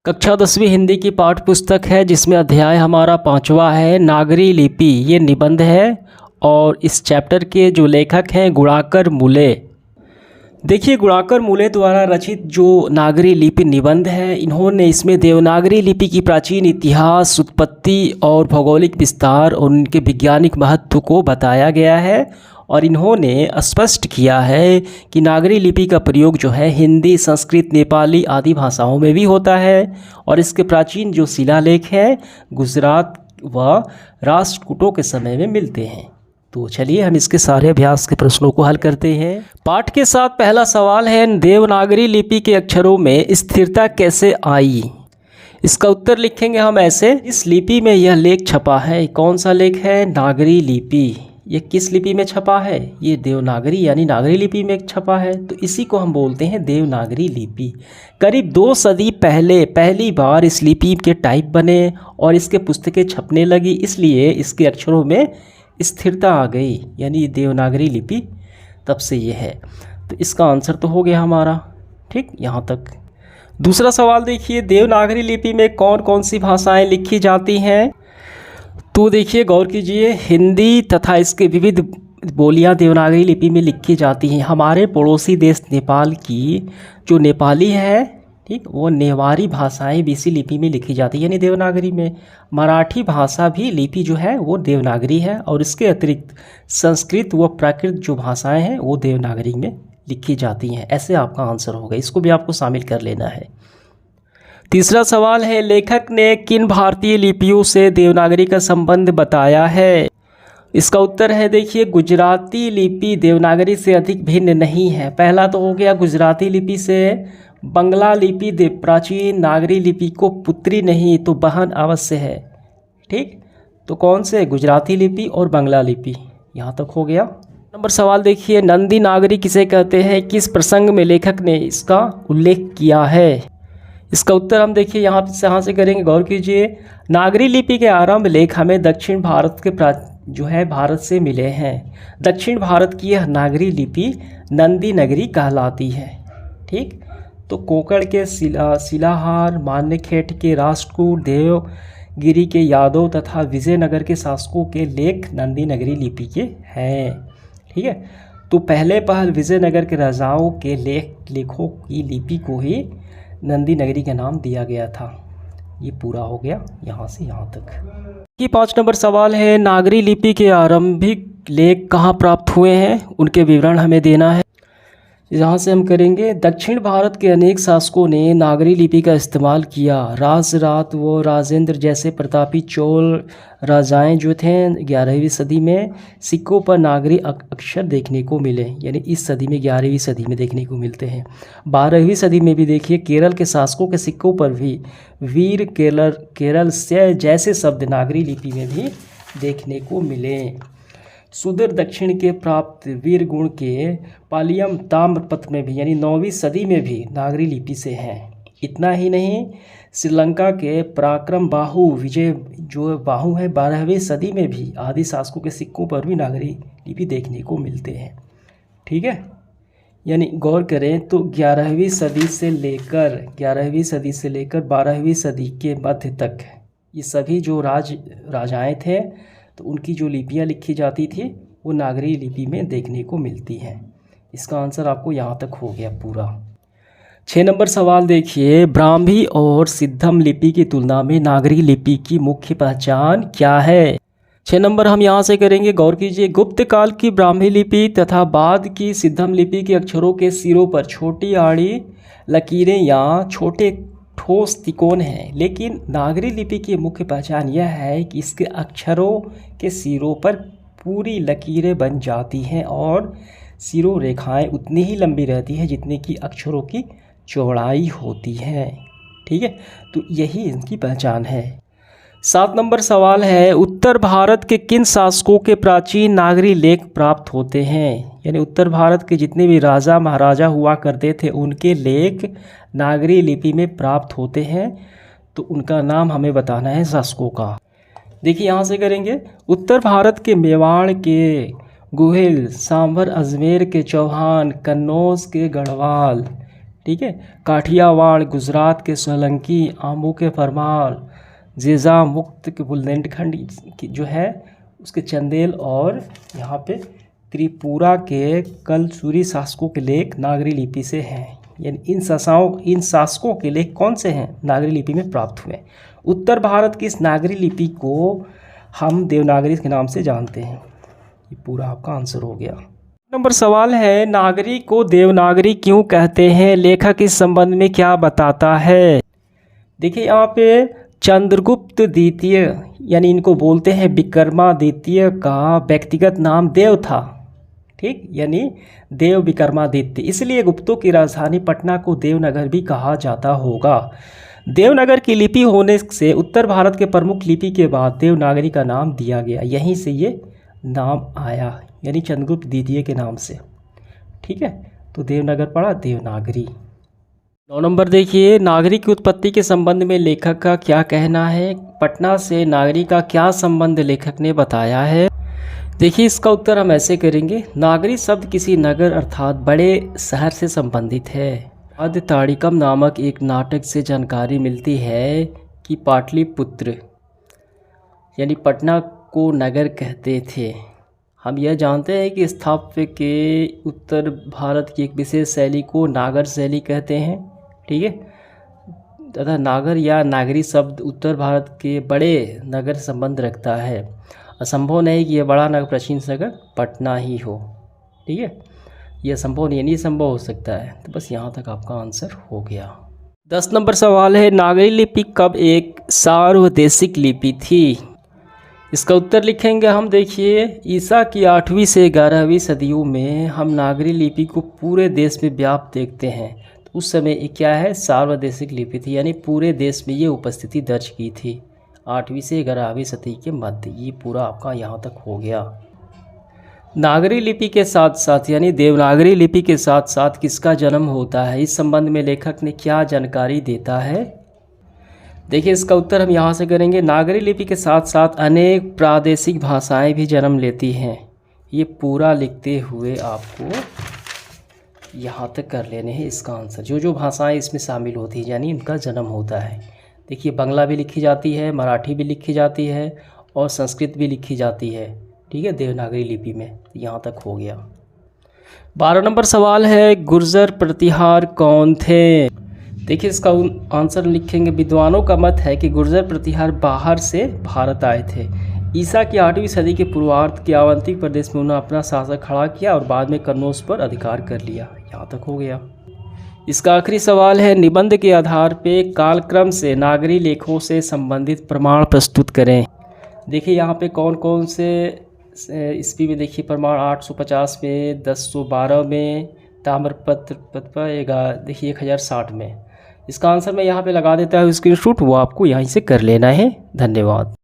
कक्षा 10वीं हिंदी की पाठ पुस्तक है जिसमें अध्याय हमारा 5वां है नागरी लिपि। ये निबंध है और इस चैप्टर के जो लेखक हैं गुणाकर मूले। देखिए, गुणाकर मूले द्वारा रचित जो नागरी लिपि निबंध है, इन्होंने इसमें देवनागरी लिपि की प्राचीन इतिहास, उत्पत्ति और भौगोलिक विस्तार और उनके वैज्ञानिक महत्व को बताया गया है। और इन्होंने स्पष्ट किया है कि नागरी लिपि का प्रयोग जो है हिंदी, संस्कृत, नेपाली आदि भाषाओं में भी होता है। और इसके प्राचीन जो शिलालेख हैं गुजरात व राष्ट्रकूटों के समय में मिलते हैं। तो चलिए हम इसके सारे अभ्यास के प्रश्नों को हल करते हैं। पाठ के साथ पहला सवाल है, देवनागरी लिपि के अक्षरों में स्थिरता कैसे आई? इसका उत्तर लिखेंगे हम ऐसे। इस लिपि में यह लेख छपा है। कौन सा लेख है? नागरी लिपि। ये किस लिपि में छपा है? ये देवनागरी यानी नागरी लिपि में छपा है, तो इसी को हम बोलते हैं देवनागरी लिपि। करीब 2 सदी पहले पहली बार इस लिपि के टाइप बने और इसके पुस्तकें छपने लगी, इसलिए इसके अक्षरों में स्थिरता आ गई, यानी देवनागरी लिपि तब से ये है। तो इसका आंसर तो हो गया हमारा, ठीक, यहाँ तक। दूसरा सवाल देखिए, देवनागरी लिपि में कौन कौन सी भाषाएं लिखी जाती हैं? तो देखिए, गौर कीजिए, हिंदी तथा इसके विविध बोलियां देवनागरी लिपि में लिखी जाती हैं। हमारे पड़ोसी देश नेपाल की जो नेपाली है, ठीक, वो नेवारी भाषाएं भी इसी लिपि में लिखी जाती है, यानी देवनागरी में। मराठी भाषा भी लिपि जो है वो देवनागरी है, और इसके अतिरिक्त संस्कृत व प्राकृत जो भाषाएं हैं वो देवनागरी में लिखी जाती हैं। ऐसे आपका आंसर होगा, इसको भी आपको शामिल कर लेना है। तीसरा सवाल है, लेखक ने किन भारतीय लिपियों से देवनागरी का संबंध बताया है? इसका उत्तर है, देखिए, गुजराती लिपि देवनागरी से अधिक भिन्न नहीं है। पहला तो हो गया गुजराती लिपि से। बंगला लिपि प्राचीन नागरी लिपि को पुत्री नहीं तो बहन अवश्य है, ठीक। तो कौन से? गुजराती लिपि और बंगला लिपि। यहाँ तक हो गया। नंबर सवाल देखिए, नंदी नागरी किसे कहते हैं? किस प्रसंग में लेखक ने इसका उल्लेख किया है? इसका उत्तर हम देखिए यहाँ से करेंगे। गौर कीजिए, नागरी लिपि के आरंभ लेख हमें दक्षिण भारत के जो है भारत से मिले हैं। दक्षिण भारत की यह नागरी लिपि नंदी नगरी कहलाती है, ठीक। तो कोंकण के शिलाहार, मान्यखेट के राष्ट्रकूट, देवगिरी के यादव तथा विजयनगर के शासकों के लेख नंदी नगरी लिपि के हैं, ठीक है। तो पहले पहल विजयनगर के राजाओं के लेखों की लिपि को ही नंदी नगरी का नाम दिया गया था। ये पूरा हो गया यहाँ से यहाँ तक। ये 5 नंबर सवाल है, नागरी लिपि के आरंभिक लेख कहाँ प्राप्त हुए हैं? उनके विवरण हमें देना है। यहाँ से हम करेंगे। दक्षिण भारत के अनेक शासकों ने नागरी लिपि का इस्तेमाल किया। राजरात व राजेंद्र जैसे प्रतापी चोल राजाएं जो थे 11वीं सदी में सिक्कों पर नागरी अक्षर देखने को मिले, यानी इस सदी में 11वीं सदी में देखने को मिलते हैं। 12वीं सदी में भी देखिए केरल के शासकों के सिक्कों पर भी वीर केरल से जैसे शब्द नागरी लिपि में भी देखने को मिले। सुदूर दक्षिण के प्राप्त वीर गुण के पालियम ताम्रपत्र में भी, यानी 9वीं सदी में भी नागरी लिपि से हैं। इतना ही नहीं, श्रीलंका के पराक्रम बाहु विजय जो बाहु है 12वीं सदी में भी आदि शासकों के सिक्कों पर भी नागरी लिपि देखने को मिलते हैं, ठीक है। यानी गौर करें तो 11वीं सदी से लेकर 12वीं सदी के मध्य तक ये सभी जो राजाएं थे, तो उनकी जो लिपियाँ लिखी जाती थी वो नागरी लिपि में देखने को मिलती हैं। इसका आंसर आपको यहाँ तक हो गया पूरा। 6 नंबर सवाल देखिए, ब्राह्मी और सिद्धम लिपि की तुलना में नागरी लिपि की मुख्य पहचान क्या है? 6 नंबर हम यहाँ से करेंगे। गौर कीजिए, गुप्त काल की ब्राह्मी लिपि तथा बाद की सिद्धम लिपि के अक्षरों के सिरों पर छोटी आड़ी लकीरें या छोटे ठोस तिकोन हैं, लेकिन नागरी लिपि की मुख्य पहचान यह है कि इसके अक्षरों के सिरों पर पूरी लकीरें बन जाती हैं और सिरों रेखाएं उतनी ही लंबी रहती है जितनी कि अक्षरों की चौड़ाई होती है, ठीक है। तो यही इनकी पहचान है। 7 नंबर सवाल है, उत्तर भारत के किन शासकों के प्राचीन नागरी लेख प्राप्त होते हैं? यानी उत्तर भारत के जितने भी राजा महाराजा हुआ करते थे उनके लेख नागरी लिपि में प्राप्त होते हैं, तो उनका नाम हमें बताना है शासकों का। देखिए यहाँ से करेंगे। उत्तर भारत के मेवाड़ के गुहिल, सांभर अजमेर के चौहान, कन्नौज के गढ़वाल, ठीक है। काठियावाड़ गुजरात के सोलंकी, आंबू के फरमान, जेजा मुक्त के बुंदेलखंड की जो है उसके चंदेल, और यहाँ पे त्रिपुरा के कलसूरी शासकों के लेख नागरी लिपि से हैं। यानी इन शासकों के लेख कौन से हैं? नागरी लिपि में प्राप्त हुए। उत्तर भारत की इस नागरी लिपि को हम देवनागरी के नाम से जानते हैं। ये पूरा आपका आंसर हो गया। नंबर सवाल है, नागरी को देवनागरी क्यों कहते हैं? लेखक इस संबंध में क्या बताता है? देखिए यहाँ पे चंद्रगुप्त द्वितीय यानी इनको बोलते हैं विक्रमादित्य का व्यक्तिगत नाम देव था। ठीक, यानी देव विक्रमादित्य, इसलिए गुप्तों की राजधानी पटना को देवनगर भी कहा जाता होगा। देवनागर की लिपि होने से उत्तर भारत के प्रमुख लिपि के बाद देवनागरी का नाम दिया गया। यहीं से ये नाम आया, यानी चंद्रगुप्त द्वितीय के नाम से। ठीक है, तो देवनागर पड़ा देवनागरी। 9 नंबर देखिए, नागरी की उत्पत्ति के संबंध में लेखक का क्या कहना है? पटना से नागरी का क्या संबंध लेखक ने बताया है? देखिए इसका उत्तर हम ऐसे करेंगे, नागरी शब्द किसी नगर अर्थात बड़े शहर से संबंधित है। आद्य ताड़िकम नामक एक नाटक से जानकारी मिलती है कि पाटलिपुत्र यानी पटना को नगर कहते थे। हम यह जानते हैं कि स्थापत्य के उत्तर भारत की एक विशेष शैली को नागर शैली कहते हैं। ठीक है, तथा नागर या नागरी शब्द उत्तर भारत के बड़े नगर संबंध रखता है। असंभव नहीं कि यह बड़ा नगर प्राचीन नगर पटना ही हो। ठीक है, यह संभव नहीं संभव हो सकता है। तो बस यहाँ तक आपका आंसर हो गया। 10 नंबर सवाल है, नागरी लिपि कब एक सार्वदेशिक लिपि थी? इसका उत्तर लिखेंगे हम। देखिए ईसा की 8वीं से 11वीं सदियों में हम नागरी लिपि को पूरे देश में व्याप्त देखते हैं। तो उस समय ये क्या है? सार्वदेशिक लिपि थी, यानी पूरे देश में ये उपस्थिति दर्ज की थी 8वीं से 11वीं सदी के मध्य। ये पूरा आपका यहाँ तक हो गया। नागरी लिपि के साथ साथ यानी देवनागरी लिपि के साथ साथ किसका जन्म होता है? इस संबंध में लेखक ने क्या जानकारी देता है? देखिए इसका उत्तर हम यहाँ से करेंगे, नागरी लिपि के साथ साथ अनेक प्रादेशिक भाषाएं भी जन्म लेती हैं। ये पूरा लिखते हुए आपको यहाँ तक कर लेने हैं इसका आंसर। जो जो भाषाएं इसमें शामिल होती हैं यानी इनका जन्म होता है। देखिए बांग्ला भी लिखी जाती है, मराठी भी लिखी जाती है और संस्कृत भी लिखी जाती है। ठीक है, देवनागरी लिपि में। यहाँ तक हो गया। 12 नंबर सवाल है, गुर्जर प्रतिहार कौन थे? देखिए इसका आंसर लिखेंगे, विद्वानों का मत है कि गुर्जर प्रतिहार बाहर से भारत आए थे। ईसा की 8वीं सदी के पूर्वार्ध के अवंती प्रदेश में उन्होंने अपना शासक खड़ा किया और बाद में कन्नौज पर अधिकार कर लिया। यहाँ तक हो गया। इसका आखिरी सवाल है, निबंध के आधार पे कालक्रम से नागरी लेखों से संबंधित प्रमाण प्रस्तुत करें। देखिए यहाँ पे कौन कौन से ईस्वी में देखिए प्रमाण 850 में, 1012 में, ताम्रपत्र देखिए 1060 में। इसका आंसर मैं यहाँ पे लगा देता हूँ स्क्रीनशॉट, वो आपको यहीं से कर लेना है। धन्यवाद।